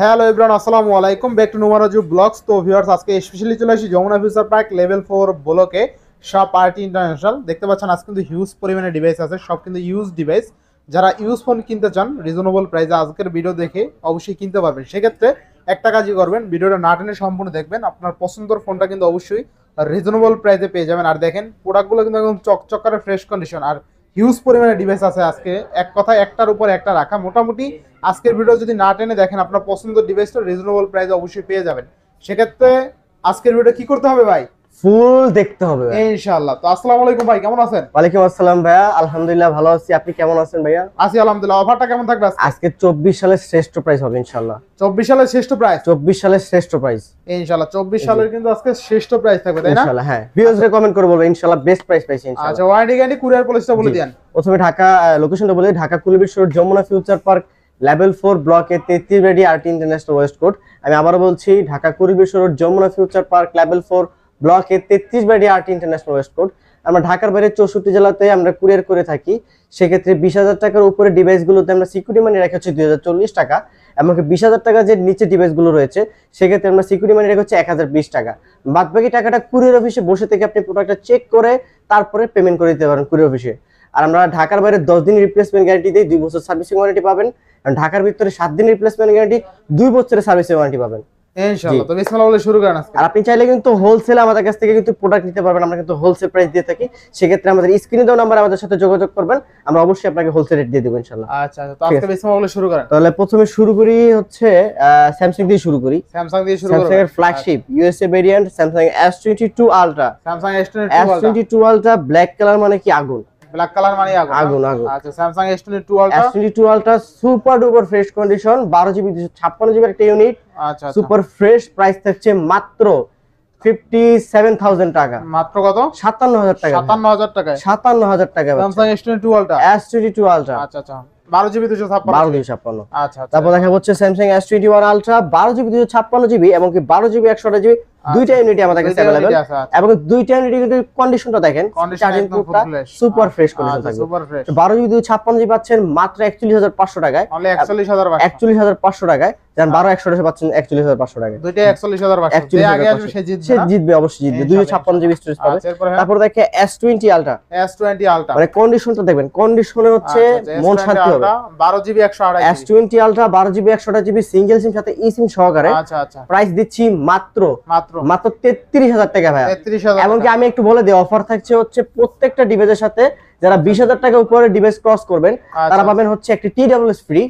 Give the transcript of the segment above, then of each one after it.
Hello everyone, আসসালামু আলাইকুম, back to নোমারাজু blogs. তো ভিউয়ার্স, আজকে স্পেশালি চলে আসি যমুনা ফিউচার পার্ক লেভেল 4 ব্লকে শপ আরটি ইন্টারন্যাশনাল। দেখতে পাচ্ছেন আজকে কিন্তু হিউজ পরিমাণে ডিভাইস আছে, সব কিন্তু ইউজ ডিভাইস। যারা ইউজ ফোন কিনতে চান রিজনেবল প্রাইসে আজকের ভিডিও দেখে অবশ্যই কিনতে পারবেন। সেক্ষেত্রে একটা কাজই করবেন, ভিডিওটা না টেনে সম্পূর্ণ দেখবেন, আপনার পছন্দের ফোনটা কিন্তু অবশ্যই রিজনেবল প্রাইসে পেয়ে যাবেন। আর দেখেন প্রোডাক্টগুলো কিন্তু একদম চকচক করে ফ্রেশ কন্ডিশন, আর হিউজ পরিমাণে ডিভাইস আছে আজকে। এক কথায় একটার উপর একটা রাখা। মোটামুটি আজকের ভিডিও যদি না টেনে দেখেন, আপনার পছন্দের ডিভাইসটা রিজনেবল প্রাইসে অবশ্যই পেয়ে যাবেন। সেক্ষেত্রে আজকের ভিডিও কি করতে হবে ভাই? ফুল দেখতে হবে ইনশাআল্লাহ। তো আসসালামু আলাইকুম ভাই, কেমন আছেন? ওয়ালাইকুম আসসালাম ভাইয়া, আলহামদুলিল্লাহ ভালো আছি। আপনি কেমন আছেন ভাইয়া? আছি আলহামদুলিল্লাহ। অফারটা কেমন থাকবে আজকে? আজকে 24 সালের শ্রেষ্ঠ প্রাইস হবে ইনশাআল্লাহ। 24 সালের শ্রেষ্ঠ প্রাইস? 24 সালের শ্রেষ্ঠ প্রাইস ইনশাআল্লাহ। 24 সালের কিন্তু আজকে শ্রেষ্ঠ প্রাইস থাকবে, তাই না? ইনশাআল্লাহ, হ্যাঁ। ভিউয়ার্স রে কমেন্ট করে বলবো ইনশাআল্লাহ বেস্ট প্রাইস পাইছি ইনশাআল্লাহ। আচ্ছা, ওয়ারেন্টি গ্যারান্টি কুরিয়ার পলিসিটা বলে দেন। প্রথমে ঢাকা লোকেশনটা বলে দিই, ঢাকা কুলিবির road Jamuna future park level 4 ব্লকে 33 ready RT international west code. আমি আবারো বলছি, ঢাকা কুলিবির road Jamuna future park level 4 ব্লকে 33 ready RT international west code. আমরা ঢাকার বাইরে 64 জেলাতে আমরা কুরিয়ার করে থাকি। সেক্ষেত্রে 20,000 টাকার উপরে ডিভাইসগুলোতে আমরা সিকিউরিটি মানি রেখে হচ্ছে 2040 টাকা। এমনকি 20,000 টাকা যে নিচে ডিভাইসগুলো রয়েছে সেক্ষেত্রে আমরা সিকিউরিটি মানি রেখে হচ্ছে 1020 টাকা। বাদ বাকি টাকাটা কুরিয়ার অফিসে বসে থেকে আপনি প্রোডাক্টটা চেক করে তারপরে পেমেন্ট করে দিতে পারেন কুরিয়ার অফিসে। আর আমরা ঢাকার বাইরে 10 দিন রিপ্লেসমেন্ট গ্যারান্টি দিই, 2 বছর সার্ভিসিং ওয়ারেন্টি পাবেন। আর ঢাকার ভিতরে 7 দিন রিপ্লেসমেন্ট গ্যারান্টি, 2 বছরের সার্ভিসিং ওয়ারেন্টি পাবেন ইনশাআল্লাহ। তো বিসমিল্লাহ বলে শুরু করেন আজকে। আর আপনি চাইলে কিন্তু হোলসেল আমাদের কাছ থেকে কিন্তু প্রোডাক্ট নিতে পারবেন। আমরা কিন্তু হোলসেল প্রাইস দিয়ে থাকি। সেক্ষেত্রে আমাদের স্ক্রিনে দেওয়া নাম্বার আমাদের সাথে যোগাযোগ করবেন, আমরা অবশ্যই আপনাকে হোলসেল রেট দিয়ে দেব ইনশাআল্লাহ। আচ্ছা আচ্ছা, তো আজকে বিসমিল্লাহ বলে শুরু করেন। তাহলে প্রথমে শুরু করি হচ্ছে স্যামসাং দিয়ে শুরু করি। স্যামসাং দিয়ে শুরু করব। স্যামসাং এর flagship USA variant Samsung S22 ultra. Samsung S22 ultra black colour মানে কি আগুন, ব্ল্যাক কালার মানে আগুন আগুন আগুন। আচ্ছা, Samsung S22 ultra. S22 ultra super duper fresh condition, 12GB 256GB একটা ইউনিট। আচ্ছা, সুপার ফ্রেশ। প্রাইস থাকছে মাত্র 57,000 টাকা। মাত্র কত? 57,000 টাকা। 57,000 টাকায় 57,000 টাকা Samsung S22 ultra. S22 ultra. আচ্ছা আচ্ছা, 12GB 256। 12GB 256। আচ্ছা আচ্ছা। তারপর দেখা হচ্ছে Samsung S21 ultra 12GB 256GB এবং কি 12GB 128GB, দুইটা ইউনিট আমাদের কাছে अवेलेबल। এবং দুইটা ইউনিটের কিন্তু কন্ডিশনটা দেখেন, চার্জিং পোর্টটা সুপার ফ্রেশ কন্ডিশন থাকবে। Super fresh. 12GB 256GB পাচ্ছেন মাত্র 41,500 টাকায়। অনলি 41,500। 41,500 টাকায়। যান 12/128 পাচ্ছেন 41,500 টাকায়। দুইটা 41,500। যে আগে আসবে সে জিতবে, সে জিতবে, অবশ্যই জিতবে। 256GB স্টোরেজ পাবে। তারপর দেখে S20 আলট্রা। S20 আলট্রা মানে কন্ডিশনটা দেখবেন, কন্ডিশনে হচ্ছে মন শান্তি হবে। 12GB 128GB। S20 ultra 12GB 128GB single sim সাথে ই সিম সহকারে। আচ্ছা আচ্ছা। প্রাইস দিচ্ছি মাত্র মাত্র 33,000 টাকা ভাই। 33,000। এমনকি আমি একটু বলে দিই, অফার থাকছে হচ্ছে প্রত্যেকটা ডিভাইসের সাথে যারা 20,000 টাকা উপরে ডিভাইস ক্রস করবেন তারা পাবেন হচ্ছে একটি TWS ফ্রি।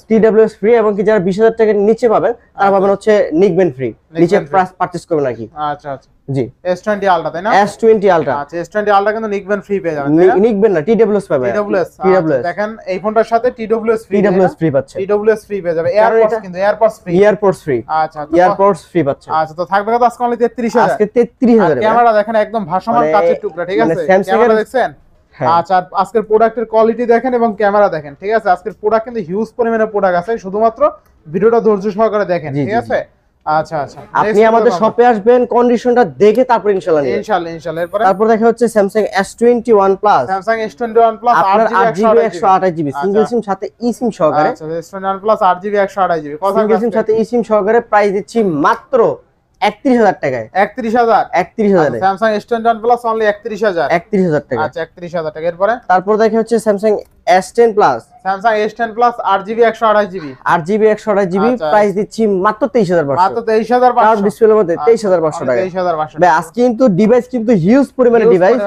TWS free. এবং কি যারা 20,000 টাকার নিচে পাবেন তারা পাবেন হচ্ছে নিকবেন ফ্রি, নিচে পারচেজ করবেন নাকি। আচ্ছা আচ্ছা, জি। S20 আলট্রা তাই না? S20 ultra. আচ্ছা, S20 আলট্রা কিন্তু নিকবেন ফ্রি পেয়ে যাবেন। নিকবেন না, TWS পাবে। TWS দেখেন, এই ফোনটার সাথে TWS ফ্রি পাচ্ছে। TWS ফ্রি পেয়ে যাবে। এয়ারপডস কিন্তু এয়ারপডস ফ্রি। আচ্ছা, এয়ারপডস ফ্রি পাচ্ছে। আচ্ছা, তো থাকবে কত আজকে? অনলি 33,000। আজকে 33,000। ক্যামেরা দেখেন একদম ভাসমান কাচের টুকরা, ঠিক আছে? ক্যামেরা দেখছেন? আচ্ছা, আজকের প্রোডাক্টের কোয়ালিটি দেখেন এবং ক্যামেরা দেখেন, ঠিক আছে? আজকের প্রোডাক্ট কিন্তু হিউজ পরিমাণে প্রোডাক্ট আছে, শুধুমাত্র ভিডিওটা ধৈর্য সহকারে দেখেন, ঠিক আছে? আচ্ছা আচ্ছা, আপনি আমাদের শপে আসবেন, কন্ডিশনটা দেখে তারপর ইনশাআল্লাহ নিন। ইনশাআল্লাহ। তারপর দেখা হচ্ছে Samsung S21 plus. Samsung S21 plus 8GB 128GB single sim সাথে ই সিম সহকারে। আচ্ছা, S21 plus 8GB 128GB single sim সাথে ই সিম সহকারে। প্রাইস দিচ্ছি মাত্র 31,000 টাকায়। 31,000। Samsung S21 plus only 31,000। 31,000 টাকা। আচ্ছা, 31,000 টাকা। এরপরে তারপর দেখা হচ্ছে Samsung S10 plus. Samsung S10 plus 8GB 128GB। 8GB 128GB price দিচ্ছি মাত্র 23,500। মাত্র 23,500। আর ডিসপ্লের মধ্যে 23,500 টাকা। 23,500। ভাই আজকে কিন্তু ডিভাইস কিন্তু হিউজ পরিমাণে ডিভাইস।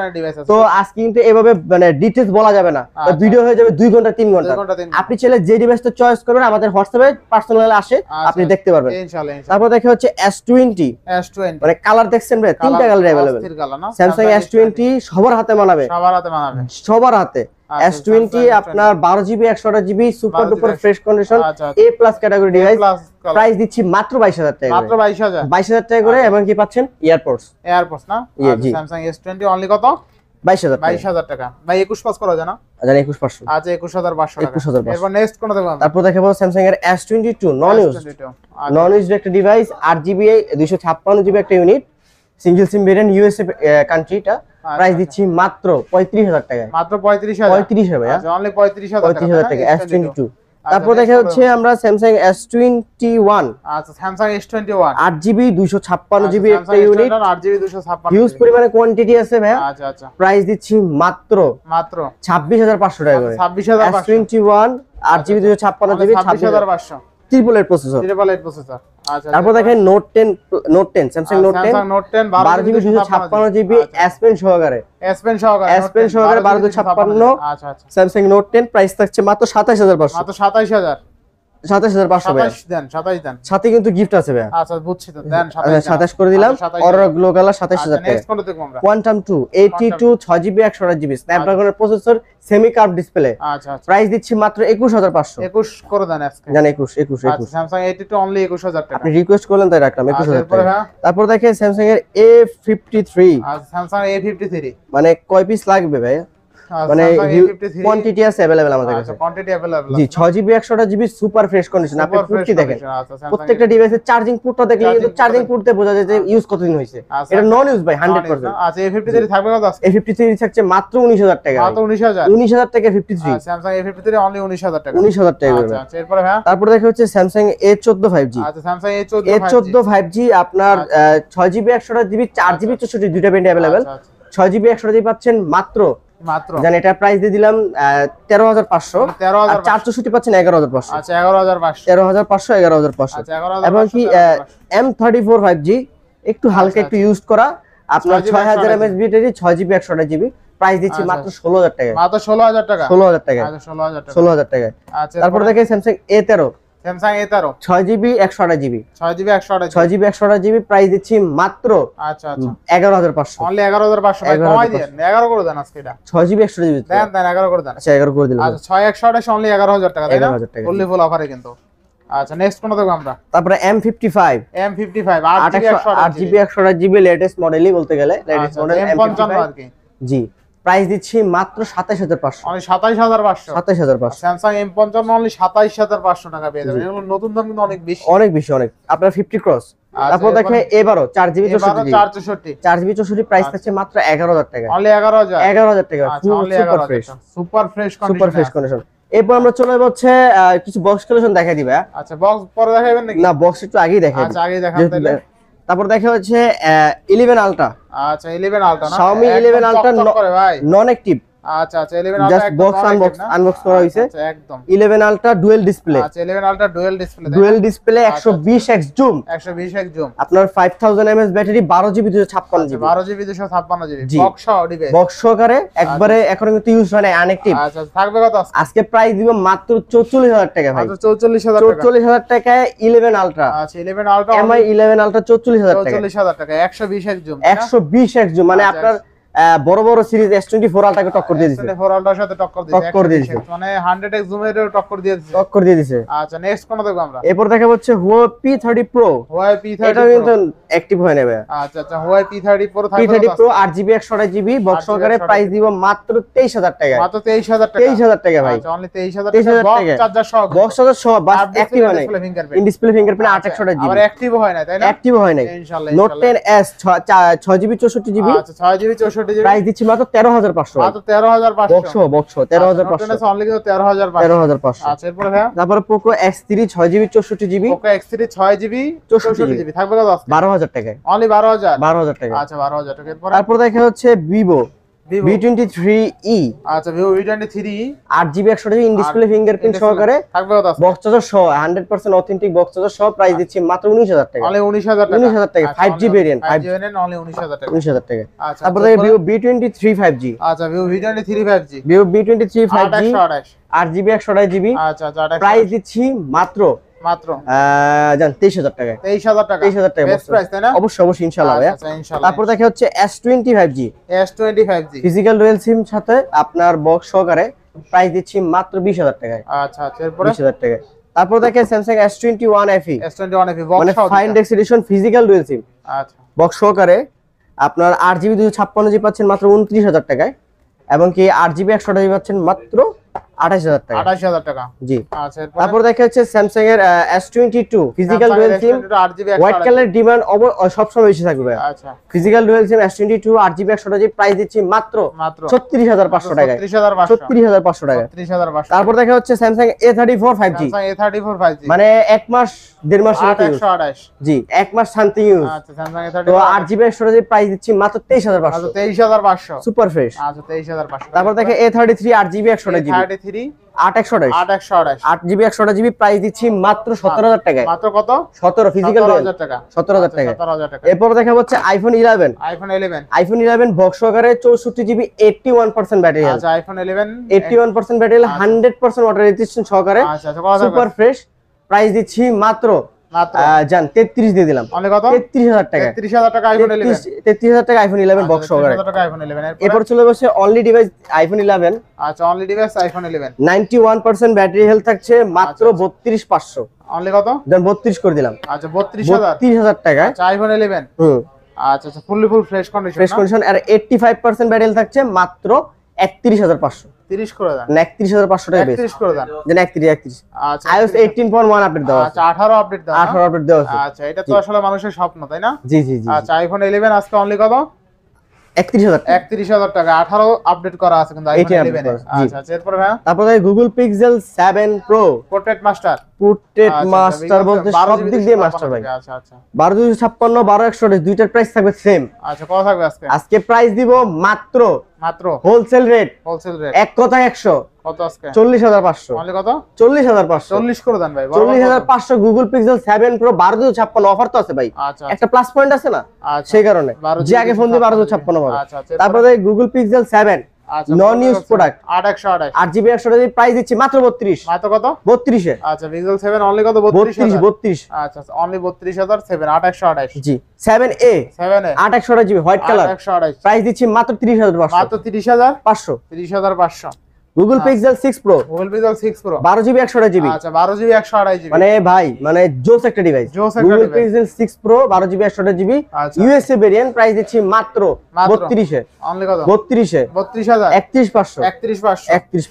তো আজকে কিন্তু এভাবে মানে ডিটেইলস বলা যাবে না, ভিডিও হয়ে যাবে 2 ঘন্টা 3 ঘন্টা। আপনি চাইলে যে ডিভাইসটা চয়েস করবেন আমাদের হোয়াটসঅ্যাপে পার্সোনালি আসে আপনি দেখতে পারবেন ইনশাআল্লাহ। তারপর দেখা হচ্ছে S20 মানে কালার দেখছেন ভাই, তিনটা কালার अवेलेबल। স্যামসাং S20 সবার হাতে মানাবে, সবার হাতে। S20 আপনার 12GB 128GB super duper fresh condition A plus category device. Price দিচ্ছি মাত্র 22,000 টাকা। মাত্র 22,000 টাকা করে। এবং কি পাচ্ছেন এয়ারপডস না? স্যামসাং S20 অনলি কত? 22,000 টাকা। ভাই 21 পাস করা যায় না? জানেন 21,500। আচ্ছা, 21,500 টাকা। 21,500। এরপর নেক্সট কোনটা দেখব? তারপর দেখাবো স্যামসাং এর S22 নন ইউজ একটা ডিভাইস, 8GB 256GB একটা ইউনিট, সিঙ্গেল সিম ভেরিয়েন্ট, ইউএসএ কান্ট্রিটা। প্রাইস দিচ্ছি মাত্র 35,000 টাকায়। মাত্র 35,000। 35,000 ভাই। আচ্ছা, অনলি 35,000 টাকা। S22 তারপর দেখা হচ্ছে আমরা স্যামসাং S21। আচ্ছা স্যামসাং S21 8GB 256GB একটা ইউনিট, 8GB 256 হিউজ পরিমাণে কোয়ান্টিটি আছে ভাই। আচ্ছা আচ্ছা প্রাইস দিচ্ছি মাত্র 26500 টাকা করে। 26500 S21 8GB 256GB 26500 triple eight processor. Processor. আচ্ছা তারপর দেখেন note 10 Samsung note 10 12GB 256GB S Pen সহকারে, S Pen সহকারে 1256। আচ্ছা আচ্ছা স্যামসাং নোট 10 প্রাইস থাকছে মাত্র 27500। মাত্র 27500 27500 ভাই। 27 দেন সাথে কিন্তু গিফট আছে ভাই। আচ্ছা বুঝছি তো দেন 27 করে দিলাম। অরোরা গ্লো কালার 27000 টাকা। নেক্সট কোনটা দেখব আমরা? কোয়ান্টাম 2 82 6GB 128GB স্ন্যাপড্রাগনের প্রসেসর, সেমি কার্ভ ডিসপ্লে। আচ্ছা আচ্ছা প্রাইস দিচ্ছি মাত্র 21500। 21 করে দেন আজকে। জান 21। আচ্ছা স্যামসাং 82 অনলি 21000 টাকা। আপনি রিকোয়েস্ট করলেন তাই রাখলাম 21000 তারপরে টাকা। তারপর দেখেন স্যামসাং এর A53। আচ্ছা স্যামসাং A53 মানে কয় পিস লাগবে ভাই? মানে কোয়ান্টিটি আছে अवेलेबल আমাদের কাছে। আচ্ছা কোয়ান্টিটি अवेलेबल জি 6GB 128GB super fresh condition. আপনি পুরোটি দেখেন, প্রত্যেকটা ডিভাইসের চার্জিং পোর্টটা দেখলে কিন্তু চার্জিং পোর্ট দিয়ে বোঝা যায় যে ইউজ কতদিন হইছে। এটা নন ইউজ ভাই 100%। আচ্ছা A53 থাকবে কত আজকে? A53 থাকছে মাত্র 19000 টাকা। মাত্র 19000 19000 টাকা 53। স্যামসাং A53 অনলি 19000 টাকা। 19000 টাকা। আচ্ছা এরপরে হ্যাঁ তারপর দেখা হচ্ছে স্যামসাং A14 5G। আচ্ছা স্যামসাং A14 A14 5G আপনার 6GB 128GB 4GB 64 দুইটা ভেরিয়েন্ট अवेलेबल। 6GB 128GB পাচ্ছেন মাত্র জান এটা প্রাইস দিয়ে দিলাম 13500। আর 464 পাচ্ছেন 11500। আচ্ছা 11500 11500 11500। আচ্ছা 11500 এবং কি M34 5G একটু হালকা একটু ইউজ করা আপনার 6000 mAh battery 6GB 128GB price দিচ্ছি মাত্র 16000 টাকা। মাত্র 16000 টাকা। 16000 টাকা। আচ্ছা 16000 টাকা। 16000 টাকা। আচ্ছা তারপর দেখেন Samsung A13। Samsung A13 6GB 128GB 6GB 128GB 6GB 128GB price দিচ্ছি মাত্র আচ্ছা আচ্ছা 11500। অনলি 11500 ভাই কমাই দেন 11 করে দেন আজকে এটা। 6GB 128GB দেন 11 করে দেন। আচ্ছা 11 করে দিলাম। আচ্ছা 6128 অনলি 11000 টাকা তাই না? 11000 টাকা। ফুললি ফুল অফারে কিন্তু। আচ্ছা নেক্সট কোনটা দেখব আমরা? তারপরে M55 8GB 128GB লেটেস্ট মডেলই বলতে গেলে লেটেস্ট মডেল M55 আর কি। জি প্রাইস দিচ্ছি মাত্র 27500। অনলি 27500 27500। স্যামসাং M55 অনলি 27500 টাকা পেয়ে যাবেন। এগুলো নতুন দাম কিন্তু অনেক বেশি। অনেক আপনার 50 ক্রস। তারপর দেখে এবারও 4GB 64 4GB 64 প্রাইস থাকছে মাত্র 11000 টাকা। অনলি 11000 টাকা। আচ্ছা অনলি 11000 সুপার ফ্রেশ কন্ডিশন। এরপর আমরা চলে যাব হচ্ছে কিছু বক্স কালেকশন দেখাই দিবা। আচ্ছা বক্স পরে দেখাবেন নাকি? না বক্স একটু আগেই দেখাই। আচ্ছা আগে দেখান তাহলে। তারপর দেখা হচ্ছে 11 আলট্রা। আচ্ছা 11 আলট্রা না? Xiaomi 11 আলট্রা নন অ্যাক্টিভ। আচ্ছা আচ্ছা 11 আলট্রা জাস্ট বক্স আনবক্স করা হইছে। আচ্ছা একদম 11 আলট্রা ডুয়াল ডিসপ্লে। আচ্ছা 11 ultra dual display 120x zoom. 120x zoom. আপনার 5000 mAh battery 12GB 256GB 12GB 256GB box সহ ডিভাইস। বক্স সহকারে একবারে এখন কিন্তু ইউজ হয় না আনঅ্যাক্টিভ। আচ্ছা থাকবে কত আজকে প্রাইস দিব মাত্র 44000 টাকা ভাই। মাত্র 44000 টাকা। 44000 টাকায় 11 আলট্রা। আচ্ছা 11 আলট্রা MI 11 আলট্রা 44000 টাকা। 44000 টাকা 120x জুম। 120x জুম মানে আপনার বড় বড় সিরিজ S24 আলট্রাকে টক্কর দিয়ে দিয়েছে। S24 আলট্রার সাথে টক্কর দিয়েছে মানে 100x জুমের টক্কর দিয়ে দিয়েছে। আচ্ছা নেক্সট কোন দেখব আমরা? এরপর দেখা হচ্ছে Huawei P30 Pro। Huawei P30 এটা কিন্তু অ্যাক্টিভ হয় না ভাই। আচ্ছা আচ্ছা Huawei P30 Pro থাকবে। P30 Pro 8GB 128GB box সহকারে প্রাইস দিব মাত্র 23000 টাকা। মাত্র 23000 টাকা। 23000 টাকা ভাই। আচ্ছা অনলি 23000 টাকা বক্স চার্জার সহ। বক্স চার্জার সহ বাস অ্যাক্টিভ হয় না। In display fingerprint 8/128GB। আবার অ্যাক্টিভ হয় না তাই না? অ্যাক্টিভ হয় না। ইনশাআল্লাহ। Note 10s 6GB 64GB। আচ্ছা 6GB 64GB প্রাইস দিচ্ছি মাত্র 13500। মাত্র 13500 বক্স 13500। Note 10 only 13500। আচ্ছা এরপর ভাই তারপরে Poco X3 6GB 64GB। Poco X3 6GB 64GB থাকবে কত? 12000 টাকা। অনলি 12000 টাকা। আচ্ছা 12000 টাকা। তারপর দেখা হচ্ছে Vivo V23e। আচ্ছা Vivo V23e 8GB 128GB in display fingerprint সহকারে থাকবে কত? বক্স চার্জার সহ 100% অথেন্টিক বক্স চার্জার সহ প্রাইস দিচ্ছি মাত্র 19000 টাকা। অনলি 19000 টাকা। 19000 টাকা 5G variant. 5G variant only 19000 টাকা। 19000 টাকা। আচ্ছা তারপর Vivo V23 5G। আচ্ছা Vivo V23 5G। Vivo V23 5G 8GB 128GB। আচ্ছা আচ্ছা প্রাইস দিচ্ছি মাত্র জান 23000 টাকা। 23000 টাকা। 23000 টাকা বেস্ট প্রাইস তাই না? অবশ্যই ইনশাআল্লাহ ভাই। আচ্ছা ইনশাআল্লাহ। তারপর দেখা হচ্ছে S25G। S25G physical dual SIM সাথে আপনার বক্স সহকারে প্রাইস দিচ্ছি মাত্র 20000 টাকায়। আচ্ছা আচ্ছা এরপরে 20000 টাকা। তারপর দেখেন Samsung S21 FE। S21 FE box মানে Find X addition physical dual SIM. আচ্ছা বক্স সহকারে আপনার 8GB 256GB পাচ্ছেন মাত্র 29000 টাকায় এবং কি 8GB 128GB পাচ্ছেন মাত্র 28000 টাকা। 28000 টাকা। জি। আচ্ছা তারপর দেখা যাচ্ছে স্যামসাং এর S22 physical dual SIM 8GB white colour demand সব সময় বেশি থাকবে। আচ্ছা physical dual SIM S22 8GB 128GB price দিচ্ছি মাত্র 36500 টাকায়। 36500 টাকা। 36500। তারপর দেখা হচ্ছে Samsung A34 5G। Samsung A34 5G মানে 1 মাস 1.5 মাস 828। জি 1 মাস শান্তি ইউজ। আচ্ছা স্যামসাং A34 তো 8GB 128GB প্রাইস দিচ্ছি মাত্র 23500। 23500 সুপার ফ্রেশ। আচ্ছা 23500। তারপর দেখে A33 8GB 128GB 33 828 828 8GB 128GB price দিচ্ছি মাত্র 17000 টাকায়। মাত্র কত? 17 ফিজিক্যাল 17000 টাকা। 17000 টাকা। 17000 টাকা। এরপর দেখা হচ্ছে আইফোন 11। আইফোন 11 বক্স সহকারে 64GB 81% ব্যাটারি হেলথ। আচ্ছা iPhone 11 81% battery health 100% water resistance সহকারে। আচ্ছা আচ্ছা সুপার ফ্রেশ প্রাইস দিচ্ছি মাত্র জান 33 দিয়ে দিলাম। অনলি কত? 33000 টাকা। 33000 টাকা আইফোন 11। 33000 টাকা আইফোন 11 বক্স সহকারে। 33000 টাকা আইফোন 11 এরপর চলে বসে অনলি ডিভাইস আইফোন 11। আচ্ছা only device iPhone 11 91% battery health থাকছে মাত্র 32500। অনলি কত? দেন 32 করে দিলাম। আচ্ছা 32000 32000 টাকা। আচ্ছা আইফোন 11। আচ্ছা আচ্ছা full fresh condition. Fresh condition আর 85% ব্যাটারি হেলথ থাকছে মাত্র 31500। 30 করে দেন। 31500 টাকা বেশ। 30 করে দেন। দেন 31। আচ্ছা iOS 18.1 আপডেট দেওয়া আছে। আচ্ছা 18 আপডেট দাও। 18 আপডেট দেওয়া আছে। আচ্ছা এটা তো আসলে মানুষের স্বপ্ন তাই না? জি জি জি। আচ্ছা আইফোন 11 আজকে অনলি কত? 31000 টাকা। 31000 টাকা। 18 আপডেট করা আছে কিন্তু আইফোন 11 আচ্ছা আচ্ছা এরপর ভাই তারপরে Google pixel 7 pro portrait master. Portrait master বলতে সব দিক দিয়ে মাস্টার ভাই। আচ্ছা আচ্ছা 12256 12128 দুইটার প্রাইস থাকবে সেম। আচ্ছা কত থাকবে আজকে? আজকে প্রাইস দিব মাত্র হোলসেল রেট এক কথায় 100 কত আজকে? 40500। অনলি কত? 40500। 40 করে দেন ভাই। 40500 গুগল পিক্সেল 7 প্রো 12256 অফার তো আছে ভাই। আচ্ছা একটা প্লাস পয়েন্ট আছে না সেই কারণে যে আগে ফোন দিয়ে 12256 পাবে। আচ্ছা আচ্ছা তারপরে গুগল পিক্সেল 7 নন use product 8128 8GB 128GB price দিচ্ছি মাত্র 32। মাত্র কত? 32 এ। আচ্ছা পিক্সেল 7 অনলি কত? 32। আচ্ছা আচ্ছা অনলি 32000 7 8128 জি 7A 828GB white colour 8128 price দিচ্ছি মাত্র 30500। মাত্র 30500 30500। Google pixel 6 pro Google pixel 6 pro 12GB 128GB আচ্ছা 12GB 128GB মানে ভাই মানে জোস একটা device. Google pixel 6 pro 12GB 128GB USA variant price দিচ্ছি মাত্র 32 এ। অনলি কত? 32 এ। 32000 31500। 31500